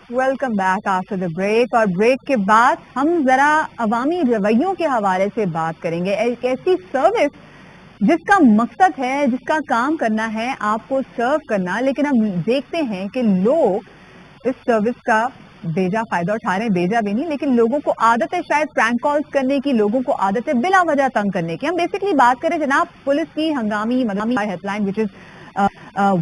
Welcome back after the break. और break के बाद हम जरा अवामी रवैयों के हवाले से बात करेंगे। एक ऐसी सर्विस जिसका मकसद है, जिसका काम करना है आपको सर्व करना, लेकिन हम देखते हैं कि लोग इस सर्विस का बेजा फायदा उठा रहे हैं। बेजा भी नहीं, लेकिन लोगों को आदत है शायद प्रैंक कॉल्स करने की, लोगों को आदत है बिला वजह तंग करने की। हम बेसिकली बात करें जनाब पुलिस की हंगामी हेल्पलाइन विच इज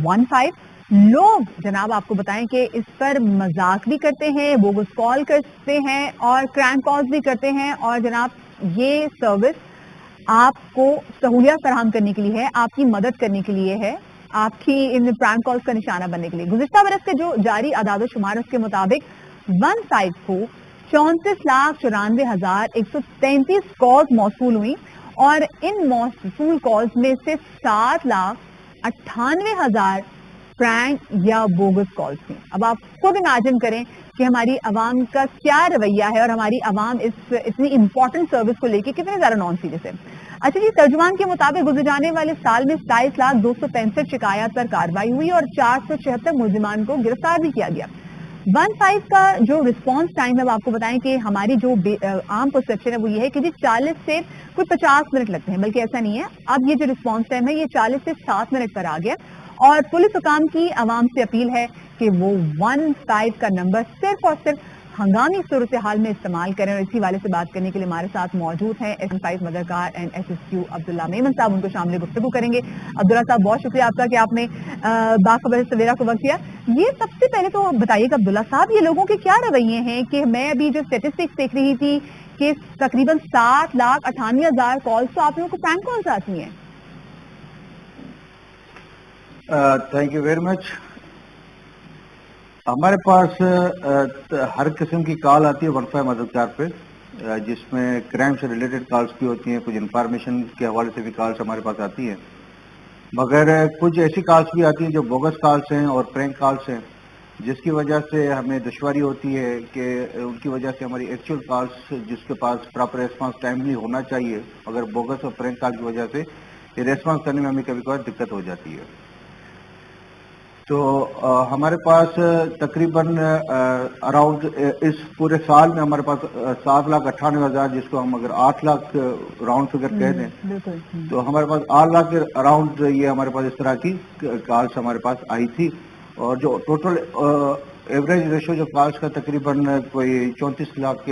15। लोग जनाब आपको बताएं कि इस पर मजाक भी करते हैं, बोगस कॉल करते हैं और क्रैंक कॉल्स भी करते हैं। और जनाब ये सर्विस आपको सहूलियत फराहम करने के लिए है, आपकी मदद करने के लिए है, आपकी इन प्रैंक कॉल्स का निशाना बनने के लिए। गुज़िश्ता बरस के जो जारी आदाद शुमार उसके मुताबिक 15 को 34,94,133 कॉल्स मौसूल हुई और इन मौसूल कॉल्स में से 7,98,000 प्रैंक या बोगस कॉल्स थी। अब आप खुद इमेजिन करें कि हमारी आवाम का क्या रवैया है और हमारी आवाम इस इतनी इंपॉर्टेंट सर्विस को लेके कितने ज्यादा नॉन सीरियस है। अच्छा जी, तर्जुमान के मुताबिक गुजरे जाने वाले साल में 27,265 शिकायत पर कार्रवाई हुई और 476 मुलजिमान को गिरफ्तार भी किया गया। 15 का जो रिस्पांस टाइम है, आपको बताएं कि हमारी जो आम परसेप्शन है वो ये है कि जी 40 से कुछ 50 मिनट लगते हैं, बल्कि ऐसा नहीं है। अब ये जो रिस्पांस टाइम है ये 40 से 7 मिनट पर आ गया और पुलिस हुकाम की आवाम से अपील है कि वो 15 का नंबर सिर्फ और सिर्फ हंगामी सूरत हाल में इस्तेमाल करें। और इसी वाले से बात करने के लिए हमारे साथ मौजूद हैं SM5 मदरकार एंड SSQ अब्दुल्ला मेमन साहब। उनको शामिल गुफ्तगू करेंगे। अब्दुल्ला साहब, बहुत शुक्रिया आपका कि आपने बाखबर सवेरा को वक्त दिया। ये सबसे पहले तो बताइएगा अब्दुल्ला साहब, ये लोगों के क्या रवैये हैं कि मैं अभी जो स्टेटिस्टिक्स देख रही थी कि तकरीबन 7,98,000 कॉल्स तो आप लोगों को प्रैंक कॉल्स आती हैं। Thank you very much. हमारे पास हर किस्म की कॉल आती है 15 मददगार पे, जिसमें क्राइम से रिलेटेड कॉल्स भी होती हैं, कुछ इंफॉर्मेशन के हवाले से भी कॉल्स हमारे पास आती हैं, मगर कुछ ऐसी कॉल्स भी आती हैं जो बोगस कॉल्स हैं और प्रैंक कॉल्स हैं, जिसकी वजह से हमें दुश्वारी होती है कि उनकी वजह से हमारी एक्चुअल कॉल्स जिसके पास प्रॉपर रेस्पॉन्स टाइमली होना चाहिए, अगर बोगस और प्रैंक कॉल की वजह से ये रेस्पॉन्स करने में हमें कभी कभार दिक्कत हो जाती है। तो हमारे पास तकरीबन अराउंड इस पूरे साल में हमारे पास 7,98,000, जिसको हम अगर 8 लाख राउंड फिगर कह दें, तो हमारे पास 8 लाख के अराउंड ये हमारे पास इस तरह की कॉल्स हमारे पास आई थी। और जो टोटल एवरेज रेशो जो कॉल्स का तकरीबन कोई 34 लाख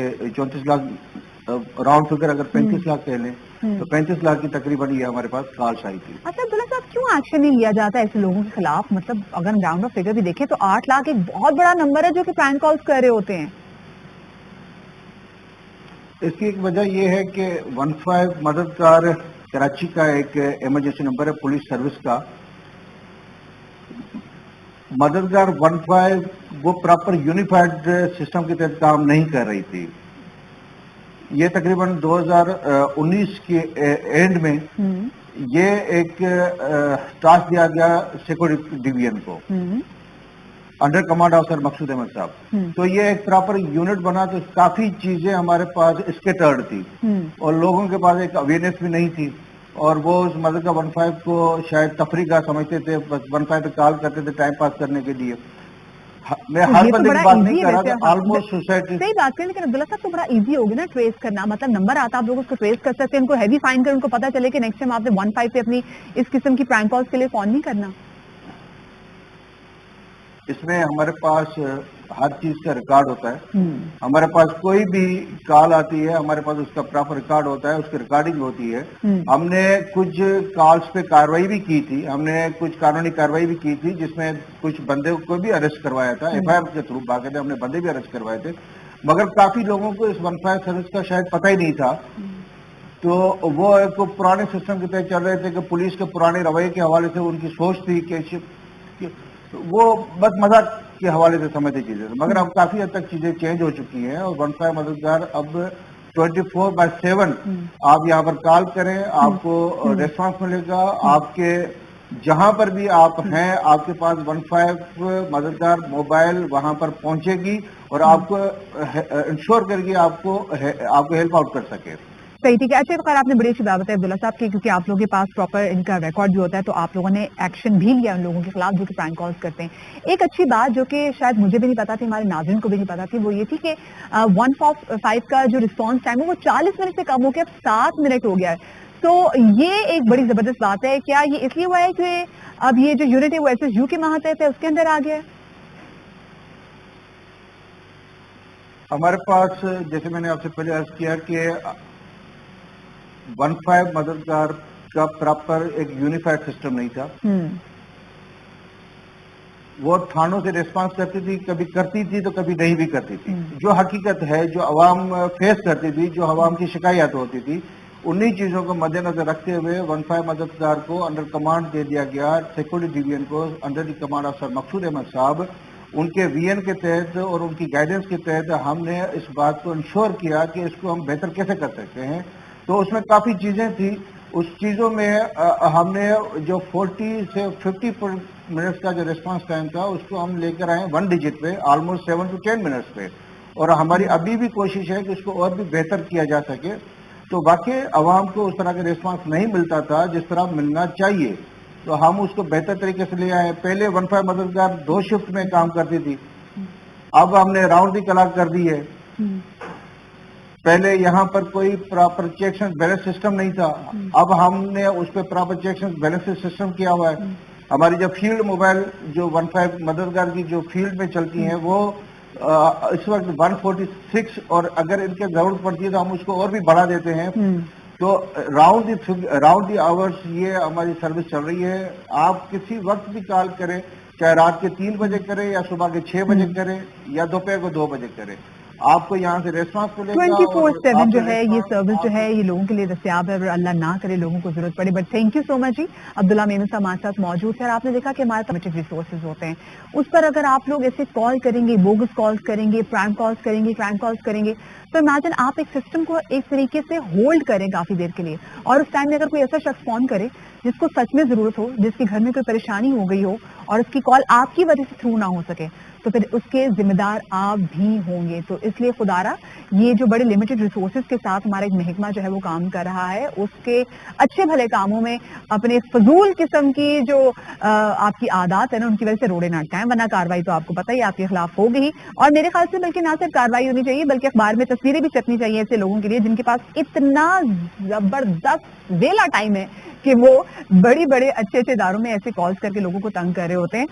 राउंड फिगर अगर 35 लाख कह लें तो 35 लाख की तकरीबन ये हमारे पास कॉल्स आई थी। अच्छा अब्दुल्ला साहब, क्यों एक्शन नहीं लिया जाता ऐसे लोगों के खिलाफ? मतलब अगर हम राउंड ऑफ फिगर भी देखें तो 8 लाख एक बहुत बड़ा नंबर है जो कि प्रैंक कॉल्स कर रहे होते हैं। इसकी एक वजह ये है कि 15 मददगार कराची का एक इमरजेंसी नंबर है पुलिस सर्विस का। मददगार 15 वो प्रॉपर यूनिफाइड सिस्टम के तहत काम नहीं कर रही थी। ये तकरीबन 2019 के एंड में ये एक टास्क दिया गया सिक्योरिटी डिवीजन को अंडर कमांड ऑफिसर मकसूद अहमद साहब। तो ये एक प्रॉपर यूनिट बना, तो काफी चीजें हमारे पास स्कैटर्ड थी और लोगों के पास एक अवेयरनेस भी नहीं थी और वो उस मददगार 15 को शायद तफरीका समझते थे, बस 15 पे कॉल करते थे टाइम पास करने के लिए। मैं हर बंदे की बात नहीं कर रहा, ऑलमोस्ट सोसाइटी सही बात करें, लेकिन अब्दुल्ला साहब तो बड़ा इजी हो गया ना ट्रेस करना। मतलब नंबर आता, आप लोग उसको ट्रेस कर सकते हैं, उनको हैवी फाइन कर, उनको पता चले कि नेक्स्ट टाइम आपने 15 पे अपनी इस किस्म की प्रैंक कॉल्स के लिए फोन नहीं करना। इसमें हमारे पास हर चीज का रिकॉर्ड होता है। हमारे पास कोई भी कॉल आती है, हमारे पास उसका प्रॉपर रिकॉर्ड होता है, उसकी रिकॉर्डिंग होती है। हमने कुछ कॉल्स पे कार्रवाई भी की थी, हमने कुछ कानूनी कार्रवाई भी की थी, जिसमें कुछ बंदे को भी अरेस्ट करवाया था, FIR के थ्रू बाकायदे हमने बंदे भी अरेस्ट करवाए थे, मगर काफी लोगों को इस 15 सर्विस का शायद पता ही नहीं था। तो वो एक पुराने सिस्टम के तहत चल रहे थे कि पुलिस के पुराने रवैये के हवाले से उनकी सोच थी कि वो बस मजाक के हवाले से समझते चीजें, मगर अब काफी हद तक चीजें चेंज हो चुकी हैं और 15 मददगार अब 24/7 आप यहाँ पर कॉल करें, आपको रेस्पॉन्स मिलेगा। आपके जहां पर भी आप हैं, आपके पास 15 मददगार मोबाइल वहां पर पहुंचेगी और आपको इंश्योर करके आपको हेल्प आउट कर सके। صحیح ٹھیک ہے. اچھا خیر آپ نے بڑی اچھی بات بتائی عبداللہ صاحب کی, کیونکہ آپ لوگوں کے پاس پراپر ان کا ریکارڈ بھی ہوتا ہے, تو آپ لوگوں نے ایکشن بھی لیا ان لوگوں کے خلاف جو کہ پرینک کالز کرتے ہیں. ایک اچھی بات جو کہ شاید مجھے بھی نہیں پتا تھی, ہمارے ناظرین کو بھی نہیں پتا تھی, وہ یہ تھی کہ 145 کا جو رسپانس ٹائم ہے وہ 40 منٹ سے کم ہو کے اب 7 منٹ ہو گیا ہے. تو یہ ایک بڑی زبردست بات ہے. کیا یہ اس لیے ہوا ہے کہ اب یہ جو یونٹ ہے وہ SSU کے ماتحت ہے, اس کے اندر آ گیا ہے؟ ہمارے پاس جیسے میں نے آپ سے پہلے عرض کیا کہ 15 مددگار کا پراپر ایک یونیفائڈ سسٹم نہیں تھا. وہ تھانوں سے ریسپانس کرتی تھی, کبھی کرتی تھی تو کبھی نہیں بھی کرتی تھی. جو حقیقت ہے, جو عوام فیس کرتی تھی, جو عوام کی شکایات ہوتی تھی, انہی چیزوں کو مد نظر رکھتے ہوئے 15 مددگار کو انڈر کمانڈ دے دیا گیا, سیکورٹی ڈویژن کو انڈر دی کمانڈ آف سر مقصود احمد صاحب. ان کے وی کے تحت اور ان کی گائیڈنس کے تحت ہم نے اس بات کو انشور کیا کہ اس کو ہم بہتر کیسے کر سکتے ہیں. تو اس میں کافی چیزیں تھی. اس چیزوں میں ہم نے جو 40 سے 50 منٹس کا جو ریسپانس ٹائم تھا اس کو ہم لے کر آئے 1 ڈیجٹ پہ, آلموسٹ 7 to 10 منٹس پہ. اور ہماری ابھی بھی کوشش ہے کہ اس کو اور بھی بہتر کیا جا سکے. تو واقعی عوام کو اس طرح کا ریسپانس نہیں ملتا تھا جس طرح ملنا چاہیے, تو ہم اس کو بہتر طریقے سے لے آئے. پہلے 15 مددگار 2 شفٹ میں کام کرتی تھی, اب ہم نے راؤنڈ دی کلاک کر دی ہے. پہلے یہاں پر کوئی proper checks and balance system نہیں تھا, اب ہم نے اس پہ proper checks and balance system کیا ہوا ہے. ہماری جو فیلڈ موبائل جو 15 مددگار کی جو فیلڈ میں چلتی ہیں وہ اس وقت 146, اور اگر ان کے ضرورت پڑتی ہے تو ہم اس کو اور بھی بڑھا دیتے ہیں. تو راؤنڈ دی آورس یہ ہماری سروس چل رہی ہے. آپ کسی وقت بھی کال کریں, چاہے رات کے 3 بجے کریں یا صبح کے 6 بجے کریں یا دوپہر کو 2 بجے کریں, آپ کو یہاں سے ریسپانس ملے گا. 24/7 جو ہے یہ سروس جو ہے یہ لوگوں کے لیے دستیاب ہے, اور اللہ نہ کرے لوگوں کو ضرورت پڑے. بٹ تھینک یو سو مچ جی. عبداللہ میمن صاحب ہمارے ساتھ موجود ہے, اور آپ نے دیکھا کہ ہمارے لمیٹڈ ریسورسز ہوتے ہیں, اس پر اگر آپ لوگ ایسے کال کریں گے, بوگس کالز کریں گے, پرینک کالز کریں گے, کرائم کالز کریں گے, تو امیجن آپ ایک سسٹم کو ایک طریقے سے ہولڈ کریں کافی دیر کے لیے, اور اس ٹائم میں اگر کوئی ایسا شخص فون کرے جس کو سچ میں ضرورت ہو, جس کے گھر میں کوئی پریشانی ہو گئی ہو اور اس کی کال آپ کی وجہ سے تھرو نہ ہو سکے, تو پھر اس کے ذمہ دار آپ بھی ہوں گے. تو اس لیے خدارا یہ جو بڑے لمیٹڈ ریسورسز کے ساتھ ہمارا ایک محکمہ جو ہے وہ کام کر رہا ہے, اس کے اچھے بھلے کاموں میں اپنے فضول قسم کی جو آپ کی عادات ہے نا ان کی وجہ سے روڑے نہ اٹکائیں, ورنہ کاروائی تو آپ کو پتہ ہی آپ کے خلاف ہوگی ہی. اور میرے خیال سے بلکہ نہ صرف کاروائی ہونی چاہیے بلکہ اخبار میں تصویریں بھی چھپنی چاہیے ایسے لوگوں کے لیے جن کے پاس اتنا زبردست ویلا ٹائم ہے کہ وہ بڑے اچھے اداروں میں ایسے کالز کر کے لوگوں کو تنگ کر رہے ہوتے ہیں.